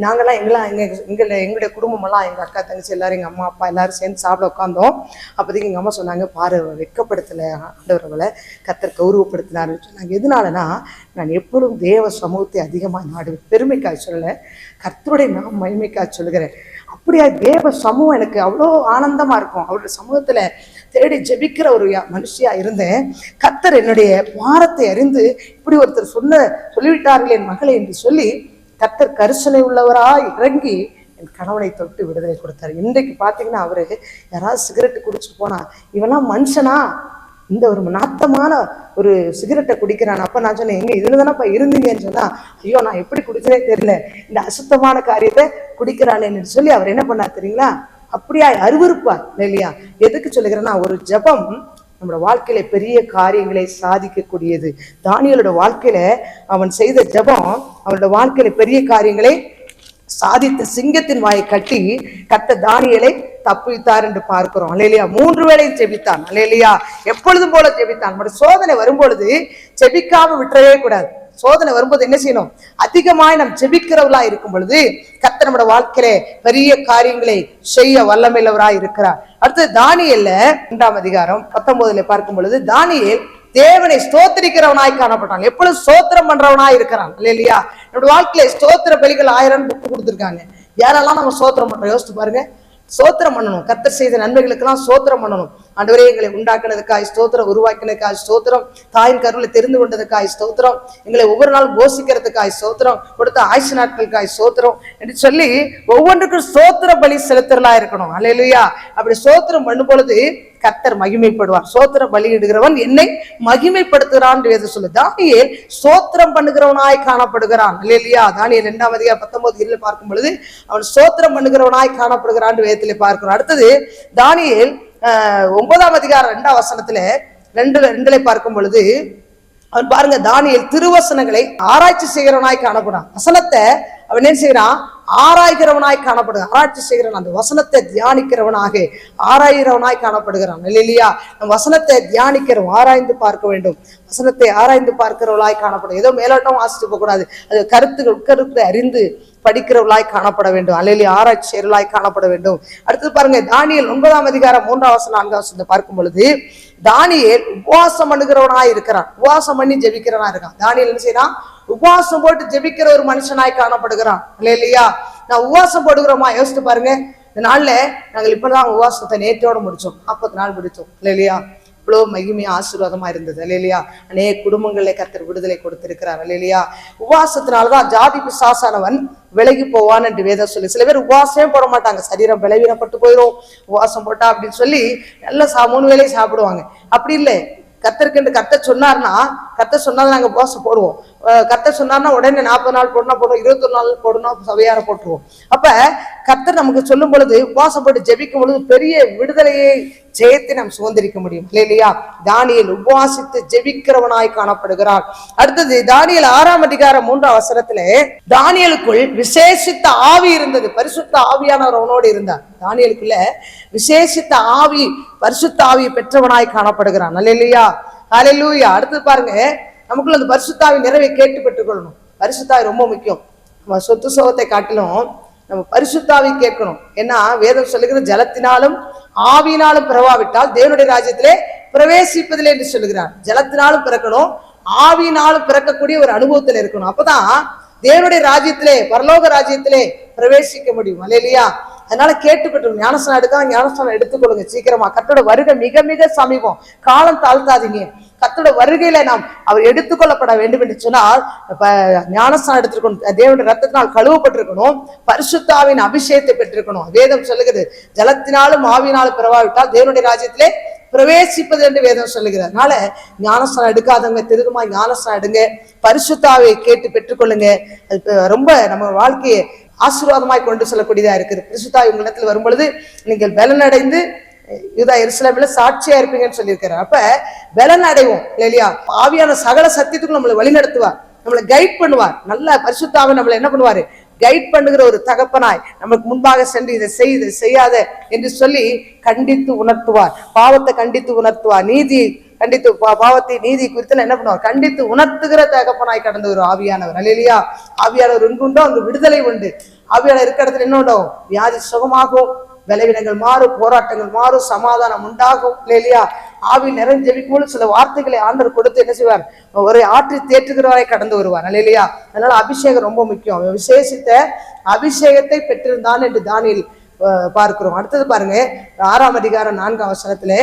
நாங்கெல்லாம் எங்களுடைய குடும்பமெல்லாம், எங்க அக்கா தங்கச்சி எல்லாரும், எங்க அம்மா அப்பா எல்லாரும் சேர்ந்து சாப்பிட உட்காந்தோம். அப்போதைக்கு எங்க அம்மா சொன்னாங்க, பாரு வெட்கப்படுத்தலை ஆண்டவர், அவளை கர்த்தர் கௌரவப்படுத்தினாருன்னு சொன்னாங்க. எதனாலனா, நான் எப்பொழுதும் தேவ சமூகத்தை அதிகமாக நாடுவேன். பெருமைக்காய் சொல்லலை, கர்த்தருடைய நான் மகிமைக்காய் சொல்லுகிறேன். அப்படியா தேவ சமூகம் எனக்கு அவ்வளோ ஆனந்தமா இருக்கும். அவருடைய சமூகத்துல தேடி ஜெபிக்கிற ஒரு மனுஷியா இருந்தேன். கர்த்தர் என்னுடைய பாரத்தை அறிந்து இப்படி ஒருத்தர் சொல்லிவிட்டார்கள் என் மகளை என்று சொல்லி கர்த்தர் கரிசனை உள்ளவராய் இறங்கி என் கணவனை தொட்டு விடுதலை கொடுத்தாரு. இன்றைக்கு பாத்தீங்கன்னா அவரு யாராவது சிகரெட்டு குடிச்சுட்டு போனா, இவெல்லாம் மனுஷனா, இந்த ஒரு நாத்தமான ஒரு சிகரெட்டை குடிக்கிறான். அப்ப நான் சொன்னேன், எங்க இதுல தானப்பா இருந்தீங்கன்னு சொன்னா, ஐயோ நான் எப்படி குடிச்சனே தெரியல, இந்த அசுத்தமான காரியத்தை குடிக்கிறானேன்னு சொல்லி அவர் என்ன பண்ணார் தெரியுங்களா, அப்படியா அருவருப்பார் இல்லையா. எதுக்கு சொல்லுகிறேன்னா, ஒரு ஜெபம் நம்மளோட வாழ்க்கையில பெரிய காரியங்களை சாதித்த சிங்கத்தின் வாயை கட்டி கர்த்தர் தானியேலை தப்புவித்தார் என்று பார்க்கிறோம். அல்லேலூயா. 3 வேளையும் ஜெபித்தான். அல்லேலூயா. எப்பொழுதும் போல ஜெபித்தான். சோதனை வரும்பொழுது ஜெபிக்காம விட்டுறவே கூடாது. சோதனை வரும்போது என்ன செய்யணும்? அதிகமாய் நாம் ஜெபிக்கிறவர்களா இருக்கும் பொழுது கர்த்தர் நம்முடைய வாழ்க்கையிலே பெரிய காரியங்களை செய்ய வல்லமையுள்ளவராய் இருக்கிறார். அடுத்து தானியேல்ல 2ஆம் அதிகாரம் 19 பார்க்கும் பொழுது தானியேல் தேவனை ஸ்தோத்திரிக்கிறவனாய் காணப்பட்டான். எப்பொழுதும் ஸ்தோத்திரம் பண்றவனாய் இருக்கிறான். இல்லையா? நம்முடைய வாழ்க்கையில ஸ்தோத்திர பலிகள் 1000 புக்கு கொடுத்துருக்காங்க. யாரெல்லாம் நம்ம ஸ்தோத்திரம் பண்றோம் யோசித்து பாருங்க. ஸ்தோத்திரம் பண்ணணும். கர்த்தர் செய்த நன்மைகளுக்கெல்லாம் ஸ்தோத்திரம் பண்ணணும். ஆண்டவரே, எங்களை உண்டாக்குனதுக்காய் ஸ்தோத்திரம், உருவாக்கினதுக்காய் ஸ்தோத்திரம், தாயின் கருவில தெரிந்து கொண்டதுக்காய் ஸ்தோத்திரம், எங்களை ஒவ்வொரு நாளும் போஷிக்கிறதுக்காய் ஸ்தோத்திரம், கொடுத்த ஆயுசு நாட்களுக்காய் ஸ்தோத்திரம் என்று சொல்லி ஒவ்வொன்றுக்கும் ஸ்தோத்திர பலி செலுத்துறலா இருக்கணும். அல்லேலூயா. அப்படி ஸ்தோத்திரம் பண்ணும் பொழுது கர்த்தர் மகிமைப்படுவார். சோத்திர பலியிடுகிறவன் என்னை மகிமைப்படுத்துகிறான் வேதம் சொல்லு. தானியேல் சோத்திரம் பண்ணுகிறவனாய் காணப்படுகிறான். இல்லையா? தானியேல் 2ஆம் அதிகாரம் 19 பார்க்கும் பொழுது அவன் சோத்திரம் பண்ணுகிறவனாய் காணப்படுகிறான் வேதத்திலே பார்க்கிறோம். அடுத்தது தானியேல் 9ஆம் அதிகாரம் 2ஆம் வசனத்துல 2 பார்க்கும் பொழுது அவன் பாருங்க, தானியேல் திருவசனங்களை ஆராய்ச்சி செய்கிறவனாய் காணப்படான். வசனத்தை அவன் என்ன செய்யறான்? ஆராய்கிறவனாய் காணப்படுகிறான். ஆராய்ச்சி செய்கிறான். அந்த வசனத்தை தியானிக்கிறவனாக ஆராய்கிறவனாய் காணப்படுகிறான். இல்லையா? நம்ம வசனத்தை தியானிக்கிறோம், ஆராய்ந்து பார்க்க வேண்டும். வசனத்தை ஆராய்ந்து பார்க்கிறவளாய் காணப்படும். ஏதோ மேலோட்டம் வாசித்து போக கூடாது. அது கருத்துக்கள் உட்கருத்தை அறிந்து படிக்கிறவளாய் காணப்பட வேண்டும். அல்லேலூயா. ஆராய்ச்சி செய்யறவளாய் காணப்பட வேண்டும். அடுத்தது பாருங்க, தானியேல் 9ஆம் அதிகாரம் 3ஆம் வசனம் 4ஆம் வசனத்தை பார்க்கும் பொழுது தானியேல் உபவாசம் பண்ணுகிறவனாய் இருக்கிறான். உபவாசம் பண்ணி ஜெபிக்கிறவனா இருக்கான். தானியேல் என்ன செய்யறான்? உபவாசம் போட்டு ஜெபிக்கிற ஒரு மனுஷனாய் காணப்படுகிறான். இல்லையா? நான் உபவாசம் போடுகிறோமா யோசித்து பாருங்க. இந்த நாள்ல நாங்கள் இப்பதான் உபவாசத்தை நேற்றோட முடிச்சோம். 40 நாள் முடிச்சோம். இல்லையா? இவ்வளவு மகிமையா ஆசீர்வாதமா இருந்தது. இல்லையா? அநேக குடும்பங்களே கர்த்தர் விடுதலை கொடுத்திருக்கிறார். இல்லையா? உபவாசத்தினாலதான் ஜாதி பிசாசானவன் விலகி போவான் என்று வேதம் சொல்லி. சில பேர் உபவாசமே போட மாட்டாங்க, சரீரம் பலவீனப்பட்டு போயிடும் உபவாசம் போட்டா அப்படின்னு சொல்லி நல்ல 3 வேளையும் சாப்பிடுவாங்க. அப்படி இல்லை. கர்த்தருக்கு கர்த்தர் சொன்னார்னா, கர்த்தர் சொன்னாலும் நாங்க உபவாசம் போடுவோம். கர்த்தர் சொன்னார்னா உடனே 40 நாள் போடணும், 21 நாள் போடணும், சபையார போட்டுருவோம். அப்ப கர்த்தர் நமக்கு சொல்லும் பொழுது உபவாசம் போட்டு ஜெபிக்கும் பொழுது பெரிய விடுதலையை ஜெயத்தை நாம் சுதந்திரிக்க முடியும். இல்லையா? தானியேல் உபவாசித்து ஜெபிக்கிறவனாய் காணப்படுகிறான். அடுத்தது தானியேல் 6ஆம் அதிகாரம் 3ஆம் வசனத்திலே தானியேலுக்குள் விசேஷித்த ஆவி இருந்தது. பரிசுத்த ஆவியானவர் அவனோடு இருந்தார். தானியேலுக்குள்ள விசேஷித்த ஆவி, பரிசுத்த ஆவியை பெற்றவனாய் காணப்படுகிறான். அல்லேலூயா. அல்லேலூயா. அடுத்தது பாருங்க, நமக்குள்ள அந்த பரிசுத்தாவி நிறைவை கேட்டு பெற்றுக்கொள்ளணும். பரிசுத்தாவி ரொம்ப முக்கியம். நம்ம சொத்து சோகத்தை காட்டிலும் நம்ம பரிசுத்தாவி கேட்கணும். ஏன்னா வேதம் சொல்லுகிற ஜலத்தினாலும் ஆவியினாலும் பிறவாவிட்டால் தேவனுடைய ராஜ்யத்திலே பிரவேசிப்பதில்லை என்று சொல்லுகிறார். ஜலத்தினாலும் பிறக்கணும், ஆவியினாலும் பிறக்கக்கூடிய ஒரு அனுபவத்துல இருக்கணும். அப்பதான் தேவனுடைய ராஜ்யத்திலே, பரலோக ராஜ்யத்திலே பிரவேசிக்க முடியும். அல்லேலூயா. அதனால கேட்டுப்பட்டு ஞானஸ்நானம் ஞானஸ்நானம் எடுத்துக்கொள்ளுங்க சீக்கிரமா. கர்த்தரோட வருகை மிக மிக சமீபம். காலம் தாழ்த்தாதீங்க. கர்த்தரோட வருகையில நாம் அவர் எடுத்துக்கொள்ளப்பட வேண்டும் என்று சொன்னால் ஞானஸ்நானம் எடுத்திருக்கணும், தேவனுடைய ரத்தத்தினால் கழுவப்பட்டிருக்கணும், பரிசுத்தாவின் அபிஷேகத்தை பெற்றிருக்கணும். வேதம் சொல்லுகிறது, ஜலத்தினாலும் ஆவியினாலும் பிறவாவிட்டால் தேவனுடைய ராஜ்யத்திலே பிரவேசிப்பது என்று வேதம் சொல்லுகிறது. அதனால ஞானஸ்நானம் எடுக்காதவங்க திருதுமா ஞானஸ்நானம் எடுங்க, பரிசுத்தாவை கேட்டு பெற்றுக்கொள்ளுங்க. அது ரொம்ப நம்ம வாழ்க்கையை ஆசீர்வாதமாய் கொண்டு செல்லக்கூடியதா இருக்குது. பரிசுத்தாவி உங்களிடத்தில் வரும்பொழுது நீங்கள் பலனடைந்து யூதா எருசலேமில சாட்சியா இருப்பீங்கன்னு சொல்லியிருக்கிறார். அப்ப பலன் அடைவோம். இல்லையா? ஆவியான சகல சத்தியத்துக்கும் நம்மளை வழி நடத்துவார், நம்மளை கைட் பண்ணுவார். நல்ல பரிசுத்தாவை நம்மளை என்ன பண்ணுவாரு? கைட் பண்ணுகிற ஒரு தகப்பனாய் நமக்கு முன்பாக சென்று இதை செய், இதை செய்யாத என்று சொல்லி கண்டித்து உணர்த்துவார். பாவத்தை கண்டித்து உணர்த்துவார். நீதி கண்டித்து, பாவத்தை நீதி குறித்து என்ன பண்ணுவார்? கண்டித்து உணர்த்துகிற தகப்பனாய் கடந்த ஒரு ஆவியானவர். அல்லேலூயா. ஆவியானவர் எங்குண்டோ அங்கு விடுதலை உண்டு. ஆவியானவர் இருக்கிற இடத்துல என்ன உண்டோ? வியாதி சுகமாகும், பலவீனங்கள் மாறும், போராட்டங்கள் மாறும், சமாதானம் உண்டாகும். இல்லையா? ஆவி நிறைஞ்சு ஜெபிக்கும்போது சில வார்த்தைகளை ஆண்டவர் கொடுத்து என்ன செய்வார்? ஒரு ஆற்றி தேற்றுகிறவரை கடந்து வருவார். இல்லையா? அதனால அபிஷேகம் ரொம்ப முக்கியம். விசேஷித்த அபிஷேகத்தை பெற்றிருந்தான் என்று தானியேல் பார்க்கிறோம். அடுத்தது பாருங்க, 6ஆம் அதிகாரம் 4ஆம் வசனத்துல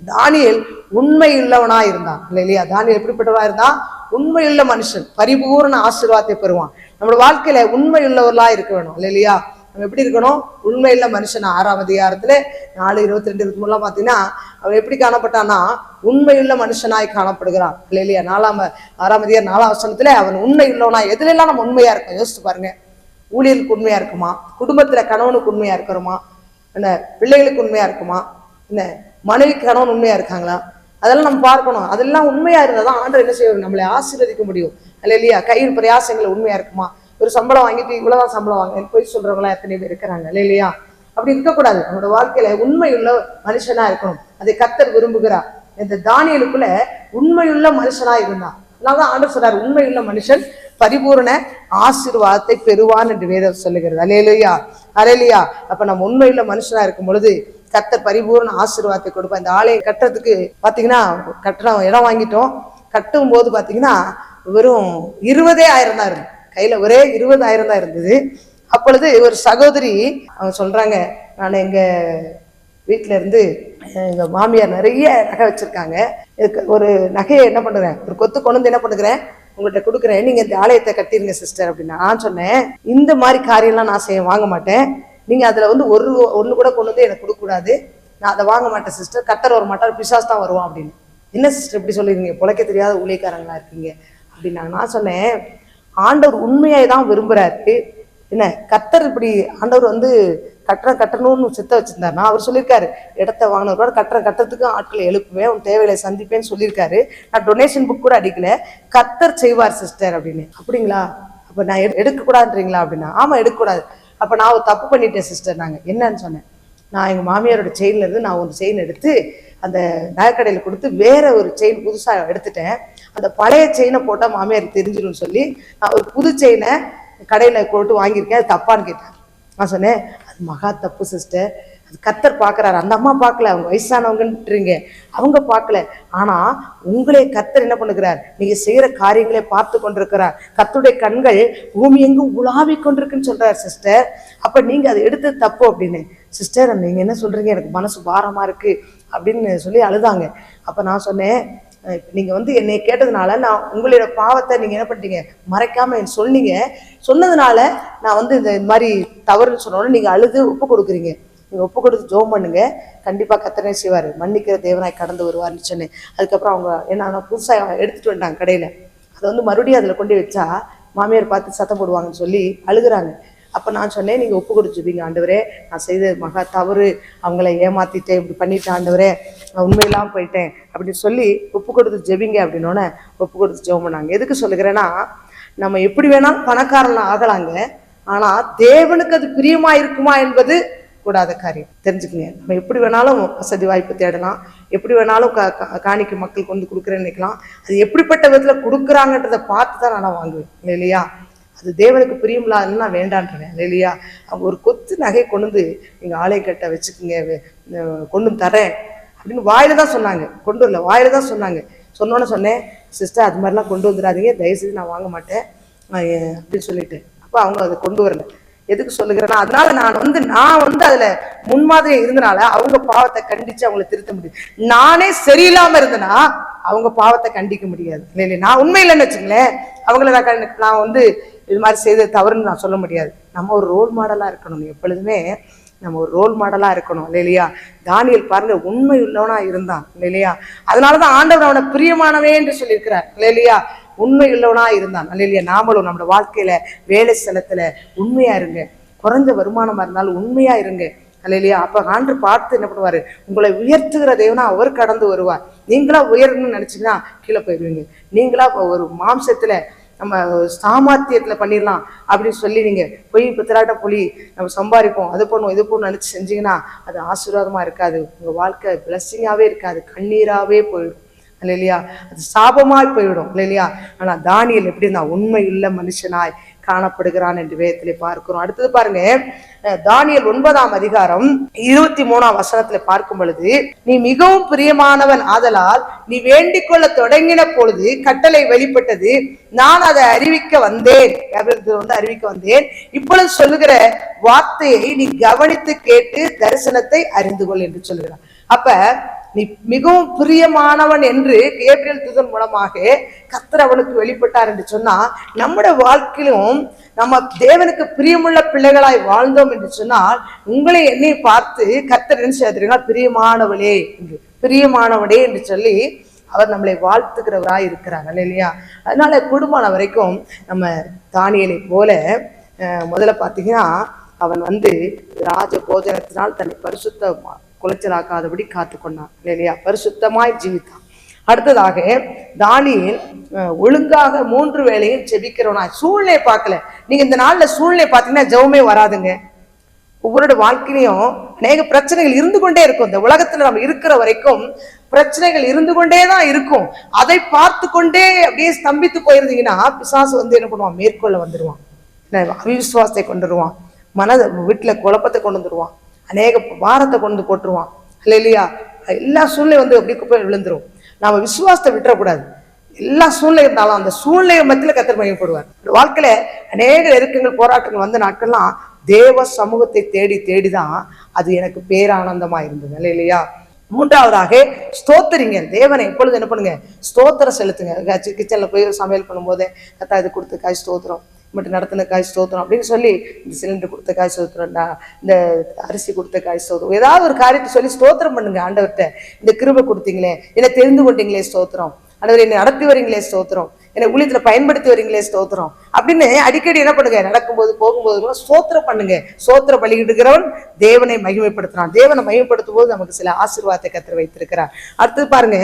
தானியேல் உண்மையுள்ளவனா இருந்தான். இல்லையா? தானியேல் எப்படிப்பட்டவனா இருந்தான்? உண்மையுள்ள மனுஷன் பரிபூர்ண ஆசீர்வாதத்தை பெறுவான். நம்மளோட வாழ்க்கையில உண்மையுள்ளவர்களா இருக்க வேணும். இல்லையா? நம்ம எப்படி இருக்கணும்? உண்மையுள்ள மனுஷன். 6ஆம் அதிகாரத்துல 4:22-23 பாத்தீங்கன்னா அவன் எப்படி காணப்பட்டான்னா உண்மையுள்ள மனுஷனாய் காணப்படுகிறான். இல்லையா? 6ஆம் அதிகாரம் 4ஆம் வசனத்துல அவன் உண்மையுள்ளவனாய். எதுல எல்லாம் நம்ம உண்மையா இருக்கோம் யோசிச்சு பாருங்க. ஊழியருக்கு உண்மையா இருக்குமா? குடும்பத்துல கணவனுக்கு உண்மையா இருக்கிறோமா? என்ன பிள்ளைகளுக்கு உண்மையா இருக்குமா? என்ன மனைவி கணவன் உண்மையா இருக்காங்களா? அதெல்லாம் நம்ம பார்க்கணும். அதெல்லாம் உண்மையா இருந்தாதான் ஆண்டவர் என்ன செய்வார்? நம்மளை ஆசீர்வதிக்க முடியும். இல்லையா? கையின் பிரயாசங்களை உண்மையா இருக்குமா? ஒரு சம்பளம் வாங்கிட்டு இவ்வளவுதான் சம்பளம் வாங்க போய் சொல்றவங்களா எத்தனை பேர் இருக்கிறாங்க இல்லையா? அப்படி இருக்கக்கூடாது. நம்மளோட வாழ்க்கையில உண்மையுள்ள மனுஷனா இருக்கணும். அதை கர்த்தர் விரும்புகிறார். இந்த தானியேலுக்குள்ள உண்மையுள்ள மனுஷனா இருந்தான். அதனாலதான் ஆண்டவர் சொல்றார், உண்மையுள்ள மனுஷன் பரிபூரண ஆசீர்வாதத்தை பெறுவான் என்று வேதம் சொல்லுகிறது. அல்லேலூயா, அல்லேலூயா. அப்ப நம்ம உண்மையுள்ள மனுஷனா இருக்கும் பொழுது கர்த்தர் பரிபூரண ஆசீர்வாதத்தை கொடுப்பா. இந்த ஆலயம் கட்டுறதுக்கு பாத்தீங்கன்னா கட்டணம் இடம் வாங்கிட்டோம். கட்டும் போது பாத்தீங்கன்னா வெறும் 20,000 தான் இருந்தது கையில, ஒரே 20,000 தான் இருந்தது. அப்பொழுது ஒரு சகோதரி அவங்க சொல்றாங்க, நான் எங்க வீட்டுல இருந்து எங்க மாமியார் நிறைய நகை வச்சிருக்காங்க, ஒரு நகையை என்ன பண்ணுறேன், ஒரு கொத்து கொண்டு வந்து என்ன பண்ணுகிறேன் உங்கள்கிட்ட கொடுக்குறேன், நீங்க இந்த ஆலயத்தை கட்டிருங்க சிஸ்டர் அப்படின்னா. நான் சொன்னேன், இந்த மாதிரி காரியம்லாம் நான் வாங்க மாட்டேன், நீங்க அதுல வந்து ஒண்ணு கூட கொண்டு வந்து எனக்கு கொடுக்க கூடாது, நான் அதை வாங்க மாட்டேன் சிஸ்டர், கர்த்தர் வர மாட்டார், பிசாசு தான் வருவான் அப்படின்னு. என்ன சிஸ்டர் இப்படி சொல்லிருங்க, பொழைக்க தெரியாத ஊழியக்காரங்களா இருக்கீங்க அப்படின்னா. நான் சொன்னேன், ஆண்டவர் உண்மையாய் தான் விரும்புறாரு. என்ன கர்த்தர் இப்படி ஆண்டவர் வந்து கட்டணும்னு சித்த வச்சிருந்தாருன்னா அவர் சொல்லியிருக்காரு, இடத்த வாங்கினவரோட கட்டுறதுக்கு ஆட்களை எழுப்புவேன், உன் தேவைகளை சந்திப்பேன்னு சொல்லியிருக்காரு. நான் டொனேஷன் புக் கூட அடிக்கல, கர்த்தர் செய்வார் சிஸ்டர் அப்படின்னு. அப்படிங்களா, அப்ப நான் எடுக்கக்கூடாதுன்றீங்களா அப்படின்னா. ஆமா எடுக்கக்கூடாது. அப்ப நான் ஒரு தப்பு பண்ணிட்டேன் சிஸ்டர். நாங்க என்னன்னு சொன்னேன், நான் எங்க மாமியாரோட செயின்ல இருந்து நான் ஒரு செயின் எடுத்து அந்த நகைக்கடையில கொடுத்து வேற ஒரு செயின் புதுசா எடுத்துட்டேன். அந்த பழைய செயினை போட்டா மாமியாருக்கு தெரிஞ்சிடும் சொல்லி நான் ஒரு புது செயினை கடையில போட்டு வாங்கியிருக்கேன், அது தப்பான்னு கேட்டேன். நான் சொன்னேன், அது மகா தப்பு சிஸ்டர், அது கர்த்தர் பாக்குறாரு. அந்த அம்மா பார்க்கல, அவங்க வயசானவங்கன்றீங்க, அவங்க பார்க்கல. ஆனா உங்களே கர்த்தர் என்ன பண்ணுகிறார், நீங்க செய்யற காரியங்களே பார்த்து கொண்டிருக்கிறார். கர்த்தருடைய கண்கள் பூமி எங்கும் உலாவி கொண்டிருக்குன்னு சொல்றாரு சிஸ்டர். அப்ப நீங்க அதை எடுத்தது தப்பு அப்படின்னு. சிஸ்டர் நீங்க என்ன சொல்றீங்க, எனக்கு மனசு பாரமா இருக்கு அப்படின்னு சொல்லி அழுதாங்க. அப்ப நான் சொன்னேன், நீங்க வந்து என்னை கேட்டதுனால நான் உங்களோட பாவத்தை நீங்க என்ன பண்ணிட்டீங்க, மறைக்காம சொன்னீங்க, சொன்னதுனால நான் வந்து இந்த மாதிரி தவறுன்னு சொன்னோன்னு நீங்க அழுது ஒப்பு கொடுக்குறீங்க. நீங்க ஒப்பு கொடுத்து ஜெபம் பண்ணுங்க, கண்டிப்பா கர்த்தரே செய்வாரு, மன்னிக்கிற தேவனாய் கடந்து வருவார்னு சொன்னேன். அதுக்கப்புறம் அவங்க என்ன புதுசா எடுத்துட்டு வந்தாங்க கடையில, அதை வந்து மறுபடியும் அதுல கொண்டு வச்சா மாமியார் பார்த்து சத்தம் போடுவாங்கன்னு சொல்லி அழுகுறாங்க. அப்ப நான் சொன்னேன், நீங்க ஒப்பு கொடுத்துப்பீங்க ஆண்டவரே, நான் செய்த மகா தவறு, அவங்கள ஏமாத்திட்டேன், இப்படி பண்ணிட்டேன் ஆண்டவரே, நான் உண்மையெல்லாம் போயிட்டேன் அப்படின்னு சொல்லி ஒப்பு கொடுத்து ஜெபிங்க அப்படின்னோடனே ஒப்பு கொடுத்து ஜெபம் பண்ணாங்க. எதுக்கு சொல்லுகிறேன்னா, நம்ம எப்படி வேணாலும் பணக்காரலாம் ஆகலாங்க, ஆனா தேவனுக்கு அது பிரியமா இருக்குமா என்பது கூடாத காரியம். தெரிஞ்சுக்கங்க, நம்ம எப்படி வேணாலும் வசதி வாய்ப்பு தேடலாம், எப்படி வேணாலும் காணிக்கு மக்கள் கொண்டு கொடுக்குறேன்னு நினைக்கலாம், அது எப்படிப்பட்ட விதத்துல கொடுக்குறாங்கன்றதை பார்த்து தான் நான் வாங்குவேன் இல்லையா. அது தேவனுக்கு பிரியமில்லாதுன்னு நான் வேண்டான்றேன் இல்லையா. அவங்க ஒரு கொத்து நகை கொண்டு வந்து நீங்க ஆலய கட்ட வச்சுக்கோங்க, கொண்டு தரேன் அப்படின்னு வாயில தான் சொன்னாங்க, கொண்டு வரல, வாயில தான் சொன்னாங்க. சொன்னோன்னு சொன்னேன், சிஸ்டர் அது மாதிரிலாம் கொண்டு வந்துடாதீங்க, தயவுசெய்து நான் வாங்க மாட்டேன் அப்படின்னு சொல்லிட்டு. அப்போ அவங்க அதை கொண்டு வரல. எதுக்கு சொல்லுகிறேன்னா, அதனால நான் வந்து அதுல முன்மாதிரியா இருந்தனால அவங்க பாவத்தை கண்டிச்சு அவங்களை திருத்த முடியும். நானே சரியில்லாம இருந்தேன்னா அவங்க பாவத்தை கண்டிக்க முடியாது இல்லையா. நான் உண்மை இல்லைன்னு வச்சுங்களேன், அவங்கள நான் வந்து இது மாதிரி செய்தது தவறுன்னு நான் சொல்ல முடியாது. நம்ம ஒரு ரோல் மாடலா இருக்கணும், எப்பொழுதுமே நம்ம ஒரு ரோல் மாடலா இருக்கணும் இல்லையா. தானியேல் பாருங்க, உண்மை உள்ளவனா இருந்தான் இல்லையா. அதனாலதான் ஆண்டவர் அவனை பிரியமானவே என்று சொல்லியிருக்கிறார் இல்லையா. உண்மை உள்ளவனா இருந்தான் இல்லையா. நாமளும் நம்மளோட வாழ்க்கையில வேலை ஸ்தலத்துல உண்மையா இருங்க, குறைஞ்ச வருமானமா இருந்தாலும் உண்மையா இருங்க இல்லையா. அப்ப ஆண்டவர் பார்த்து என்ன பண்ணுவாரு, உங்களை உயர்த்துகிற தேவனா அவர் கடந்து வருவார். நீங்களா உயரணும்னு நினைச்சீங்கன்னா கீழே போயிடுவீங்க. நீங்களா ஒரு மாம்சத்துல நம்ம சாமர்த்தியத்துல பண்ணிடலாம் அப்படின்னு சொல்லி நீங்க பொய் பித்தலாட்ட பொலி நம்ம சம்பாதிப்போம், அது பண்ணுவோம் இது பண்ணும் நினைச்சு செஞ்சீங்கன்னா அது ஆசீர்வாதமா இருக்காது. உங்க வாழ்க்கை பிளஸ்ஸிங்காவே இருக்காது, கண்ணீராவே போயிடும் இல்லையா. அது சாபமாய் போய்விடும் இல்லையா. ஆனா தானியேல் எப்படி இருந்தா, உண்மை உள்ள மனுஷனாய் காணப்படுகிறான் என்று வேதத்திலே பார்க்கிறோம். அடுத்தது பாருங்க, தானியேல் 9ஆம் அதிகாரம் 23ஆம் வசனத்துல பார்க்கும் பொழுது, நீ மிகவும் பிரியமானவன் ஆதலால் நீ வேண்டிக் கொள்ள தொடங்கின பொழுது கட்டளை வெளிப்பட்டது, நான் அதை அறிவிக்க வந்தேன், அறிவிக்க வந்தேன். இப்பொழுது சொல்லுகிற வார்த்தையை நீ கவனித்து கேட்டு தரிசனத்தை அறிந்து கொள் என்று சொல்லுகிறான். அப்ப நீ மிகவும் பிரியமானவன் என்று கேப்ரியல் தூதன் மூலமாக கர்த்தர் அவனுக்கு வெளிப்பட்டார் என்று சொன்னா, நம்முடைய வாழ்க்கையிலும் நம்ம தேவனுக்கு பிரியமுள்ள பிள்ளைகளாய் வாழ்ந்தோம் என்று சொன்னால், உங்களை என்னை பார்த்து கர்த்தர் என்ன செய்ய, பிரியமானவளே என்று, பிரியமானவனே என்று சொல்லி அவர் நம்மளை வாழ்த்துக்கிறவராய் இருக்கிறாங்க இல்லையா. அதனால குடும்பம் வரைக்கும் நம்ம தானியேலை போல முதல்ல பார்த்தீங்கன்னா, அவன் வந்து ராஜ போஜனத்தினால் தன்னை பரிசுத்த குலைச்சலாக்காதபடி காத்து கொண்டான் இல்லையா. பரிசுத்தமாய் ஜீவித்தான். அடுத்ததாக தானியேல் ஒழுங்காக 3 வேளையும் ஜெபிக்கிறவனா. சூழ்நிலையை பார்க்கல. நீங்க இந்த நாள்ல சூழ்நிலை பார்த்தீங்கன்னா ஜெபமே வராதுங்க. ஒவ்வொரு வாழ்க்கையிலையும் அநேக பிரச்சனைகள் இருந்து கொண்டே இருக்கும். இந்த உலகத்துல நம்ம இருக்கிற வரைக்கும் பிரச்சனைகள் இருந்து கொண்டேதான் இருக்கும். அதை பார்த்து கொண்டே அப்படியே ஸ்தம்பித்து போயிருந்தீங்கன்னா பிசாசு என்ன பண்ணுவான்? மேற்கொள்ள வந்துடுவான். அவிசுவாசத்தை கொண்டு வருவான். வீட்டுல குழப்பத்தை கொண்டு வந்துருவான். அநேக வாரத்தை கொண்டு போட்டுருவான். இல்லையா? எல்லா சூழ்நிலை அப்படி போய் விழுந்துரும். நாம விசுவாசத்தை விட்டுறக்கூடாது. எல்லா சூழ்நிலை இருந்தாலும் அந்த சூழ்நிலை மத்தியில கர்த்தர் மையப்படுவார். வாழ்க்கையில அநேக நெருக்கங்கள் போராட்டங்கள் வந்த நாட்கள்லாம் தேவ சமூகத்தை தேடி தேடிதான் அது எனக்கு பேரானந்தமா இருந்தது. இல்லையா? மூன்றாவதாக ஸ்தோத்திரிங்க. தேவனை எப்பொழுது என்ன பண்ணுங்க? ஸ்தோத்திரம் செலுத்துங்க. கிச்சன்ல போய் சமையல் பண்ணும்போதே கத்தா இது கொடுத்து காய் ஸ்தோத்திரம், மட்டும் நடத்தின காய் ஸ்தோத்திரம் அப்படின்னு சொல்லி, இந்த சிலிண்டர் கொடுத்த காய் ஸ்தோத்திரம்டா, இந்த அரிசி கொடுத்த காய் ஸ்தோத்திரம், ஏதாவது ஒரு காரியத்தை சொல்லி ஸ்தோத்திரம் பண்ணுங்க. ஆண்டவர்கிட்ட இந்த கிருபை கொடுத்தீங்களே, என்னை தெரிந்து கொண்டீங்களே ஸ்தோத்திரம், ஆண்டவர் என்னை நடத்தி வரீங்களே ஸ்தோத்திரம், என்னை ஊழியத்துல பயன்படுத்தி வரீங்களே ஸ்தோத்திரம் அப்படின்னு அடிக்கடி என்ன பண்ணுங்க? நடக்கும்போது போகும்போது ஸ்தோத்திரம் பண்ணுங்க. ஸ்தோத்திரம் பலியிடுகிறவன் தேவனை மகிமைப்படுத்துறான். தேவனை மகிமைப்படுத்தும் போது நமக்கு சில ஆசீர்வாதத்தை கர்த்தர் வைத்திருக்கிறார். அடுத்தது பாருங்க,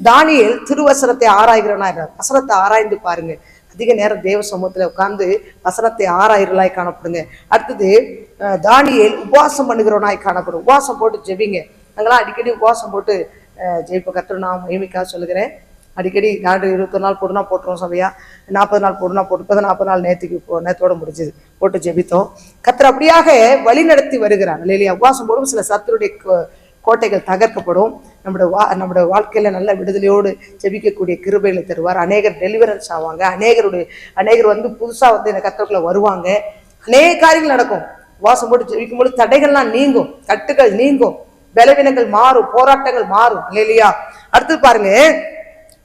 தானியேல் திருவசனத்தை ஆராய்கிறவனா இருக்கிறார். வசனத்தை ஆராய்ந்து பாருங்க. அதிக நேரம் தேவ சமூகத்துல உட்கார்ந்து வசனத்தை ஆராய்கிறலாய் காணப்படுங்க. அடுத்தது தானியேல் உபவாசம் பண்ணுகிறவனாய் காணப்படும். உபவாசம் போட்டு ஜெபிங்க. நாங்களாம் அடிக்கடி உபவாசம் போட்டு ஜெயிப்ப கர்த்தர் நான் மகிமைக்காக சொல்லுகிறேன். அடிக்கடி 21 நாள் போடுனா போட்டுருவோம் சபையா, 40 நாள் போடுனா போட்டு 40 நாள் நேத்தோட முடிஞ்சது போட்டு ஜெபித்தோம். கர்த்தர் அப்படியாக வழி நடத்தி வருகிறார். இல்லையா? உபவாசம் போடும் சில சத்துருடைய கோட்டைகள் தகர்க்கப்படும். நம்முடைய வாழ்க்கையில நல்ல விடுதலையோடு ஜெபிக்கக்கூடிய கிருபைகளை தருவார். அநேகர் டெலிவரன்ஸ் ஆவாங்க. அநேகர் புதுசா இந்த கர்த்தருக்குள்ள வருவாங்க. அநேக காரியங்கள் நடக்கும். உபவாசம் போட்டு ஜெபிக்கும் போது தடைகள்லாம் நீங்கும், கட்டுகள் நீங்கும், பலவீனங்கள் மாறும், போராட்டங்கள் மாறும். இல்லையா? அடுத்து பாருங்க,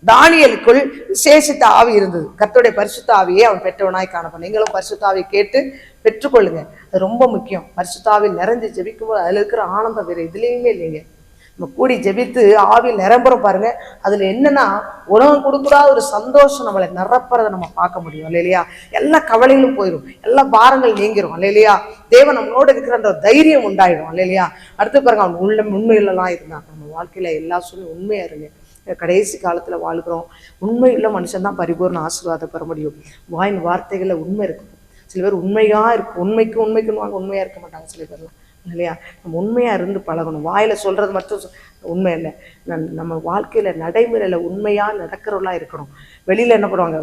தானியேலுக்குள் விசேஷித்த ஆவி இருந்தது. கர்த்தருடைய பரிசுத்த ஆவியை அவன் பெற்றவனாய் காணப்படும். நீங்களும் பரிசுத்த ஆவியை கேட்டு பெற்றுக்கொள்ளுங்க. அது ரொம்ப முக்கியம். பரிசுத்த ஆவியில் நிறைஞ்சு ஜெபிக்கும் போது அதுல இருக்கிற ஆனந்தம் வேற எதுலையுமே இல்லைங்க. நம்ம கூடி ஜெபித்து ஆவியில் நிரம்புறோம் பாருங்க, அதுல என்னன்னா உலகம் கொடுக்கூடாத ஒரு சந்தோஷம் நம்மளை நிரப்புறதை நம்ம பார்க்க முடியும். இல்லையா? எல்லா கவலைகளும் போயிடும், எல்லா பாரங்கள் நீங்கிரும். இல்லையா? தேவன் நம்மளோட இருக்கிற தைரியம் உண்டாயிடும். இல்லையா? அடுத்து பாருங்க, அவன் உண்மையிலாம் இருந்தான். நம்ம வாழ்க்கையில எல்லா சூழ்நிலையும் உண்மையா இருங்க. கடைசி காலத்துல வாழ்கிறோம். உண்மை உள்ள மனுஷன் தான் பரிபூர்ண ஆசீர்வாதம் பெற முடியும். வாயின் வார்த்தைகள்ல உண்மை இருக்கும். சில பேர் உண்மையா இருக்கும், உண்மைக்குன்னு உண்மையா இருக்க மாட்டாங்க சில பேர்லாம். இல்லையா? நம்ம உண்மையா இருந்து பழகணும். வாயில சொல்றது மட்டும் உண்மை இல்லை, நம்ம வாழ்க்கையில நடைமுறையில உண்மையா நடக்கிறவங்களா இருக்கணும். வெளியில என்ன பண்ணுவாங்க?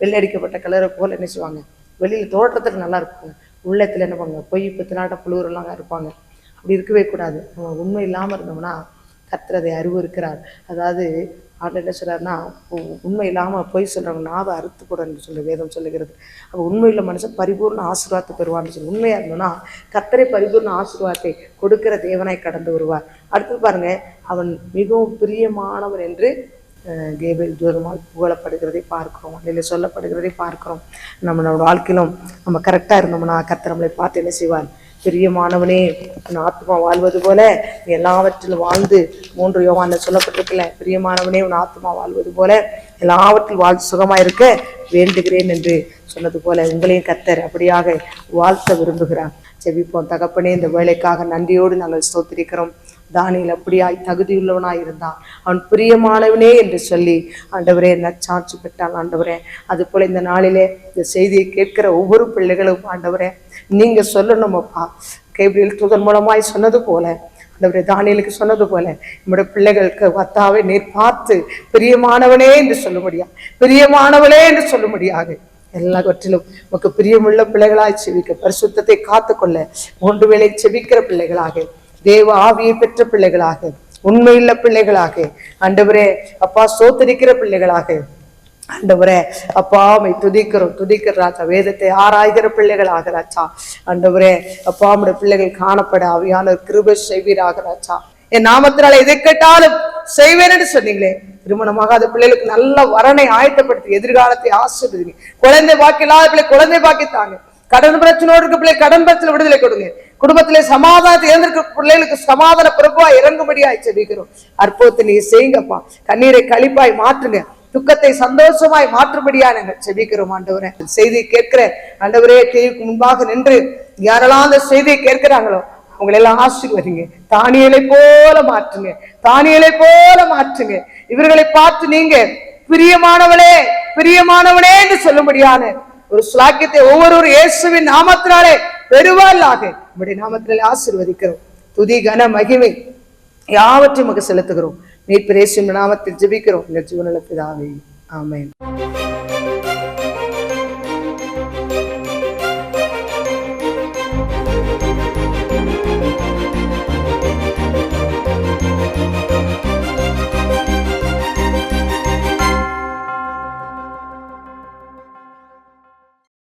வெள்ளடிக்கப்பட்ட கலரை போல என்ன செய்வாங்க? வெளியில தோற்றத்துக்கு நல்லா இருப்பாங்க, உள்ளத்துல என்ன பண்ணுவாங்க? பொய் பித்தனாட்ட புழுவரெல்லாம் இருப்பாங்க. அப்படி இருக்கவே கூடாது. நம்ம உண்மை இல்லாம இருந்தோம்னா கர்த்தர் அதை இருக்கிறார். அதாவது ஆண்டு என்ன சொல்றாருன்னா, உண்மை இல்லாம பொய் சொல்றவங்க நாவை அறுத்து போடன்னு சொல்லி வேதம் சொல்லுகிறது. அப்போ உண்மையுள்ள மனுஷன் பரிபூர்ண ஆசீர்வாதத்தை பெறுவான்னு சொல்லி, உண்மையா இருந்தோம்னா கர்த்தரை பரிபூர்ண ஆசீர்வாதத்தை கொடுக்கிற தேவனாய் கடந்து வருவார். அடுத்து பாருங்க, அவன் மிகவும் பிரியமானவன் என்று கேபிரியேல் தூதனால் புகழப்படுகிறதை பார்க்கிறோம். இல்லை சொல்லப்படுகிறதை பார்க்கிறோம். நம்மளோட வாழ்க்கையிலும் நம்ம கரெக்டா இருந்தோம்னா கர்த்தர் நம்மளை பார்த்து என்ன செய்வார்? பிரியமானவனே, உன் ஆத்மா வாழ்வது போல நீ எல்லாவற்றிலும் வாழ்ந்து, 3 யோவான்ல சொல்லப்பட்டிருக்கல, பிரியமானவனே உன் ஆத்மா வாழ்வது போல எல்லாவற்றிலும் வாழ்ந்து சுகமாயிருக்க வேண்டுகிறேன் என்று சொன்னது போல உங்களையும் கர்த்தர் அப்படியாக வாழ்த்த விரும்புகிறார். ஜெபிப்போம். தகப்பனே, இந்த வேலைக்காக நன்றியோடு நாங்கள் ஸ்தோத்திரிக்கிறோம். தானியேல் அப்படியாய் தகுதியுள்ளவனாய் இருந்தான். அவன் பிரியமானவனே என்று சொல்லி ஆண்டவரே நற்சாட்சி பெற்றான். ஆண்டவரே, அது போல இந்த நாளிலே இந்த செய்தியை கேட்கிற ஒவ்வொரு பிள்ளைகளும் ஆண்டவரே நீங்க சொல்லணும் அப்பா. கேபிரியேல் தூதன் மூலமாய் சொன்னது போல ஆண்டவரே, தானியேலுக்கு சொன்னது போல நம்முடைய பிள்ளைகளுக்கு கர்த்தாவே நீர் பார்த்து பிரியமானவனே என்று சொல்ல முடியாது, பிரியமானவளே என்று சொல்ல முடியாது. எல்லாவற்றிலும் நமக்கு பிரியமுள்ள பிள்ளைகளாய் செபிக்க, பரிசுத்தத்தை காத்துக்கொள்ள 3 வேளை செபிக்கிற பிள்ளைகளாக, தேவ ஆவியை பெற்ற பிள்ளைகளாக, உண்மையுள்ள பிள்ளைகளாக, ஆண்டவரே அப்பா ஸ்தோத்திரிக்கிற பிள்ளைகளாக, ஆண்டவரே அப்பா உம்மை துதிக்கிற ராஜா, வேதத்தை ஆராய்கிற பிள்ளைகளாக ராஜா, ஆண்டவரே அப்பா உம்முடைய பிள்ளைகள் காணப்பட ஆவியான கிருபை செய்வீராக ராஜா. என் நாமத்தினால எதை கேட்டாலும் செய்வேன் என்று சொன்னீங்களே, திருமணமாகாத பிள்ளைகளுக்கு நல்ல வரனை ஆயத்தப்படுத்தி எதிர்காலத்தை ஆசீர்வதிங்க. குழந்தை பாக்கி இல்லாத பிள்ளை குழந்தை பாக்கித்தாங்க. கடன் பிரச்சனையோடு இருக்க பிள்ளை கடன் பிரச்சனை விடுதலை கொடுங்க. குடும்பத்திலே சமாதானத்தை இழந்திருக்க பிள்ளைகளுக்கு சமாதான பிரபுவா இறங்கும்படியாய் செபிக்கிறோம். அற்புதத்தை நீ செய்யுங்கப்பா. கண்ணீரை களிப்பாய் மாற்றுங்க, துக்கத்தை சந்தோஷமாய் மாற்றும்படியா நாங்கள் செபிக்கிறோம். ஆண்டவரே, செய்தியை கேட்கிற ஆண்டவரே, டிவிக்கு முன்பாக நின்று யாரெல்லாம் அந்த செய்தியை கேட்கிறாங்களோ உங்களை எல்லாம் ஆசீர்வதிங்க. தானியேலை போல மாற்றுங்க, தானியேலை போல மாற்றுங்க. இவர்களை பார்த்து நீங்க பிரியமானவளே பிரியமானவனே என்று சொல்லும்படியான ஒரு ஸ்லாக்கியத்தை ஒவ்வொரு இயேசுவின் நாமத்தினாலே பெறுவார்களாக. நம்முடைய நாமத்தினாலே ஆசீர்வதிக்கிறோம். துதி கன மகிமை யாவற்றையும் நமக்கு செலுத்துகிறோம். மீட்பர் இயேசுவின் நாமத்தில் ஜெபிக்கிறோம் எங்கள் ஜீவனுள்ள பிதாவே, ஆமென்.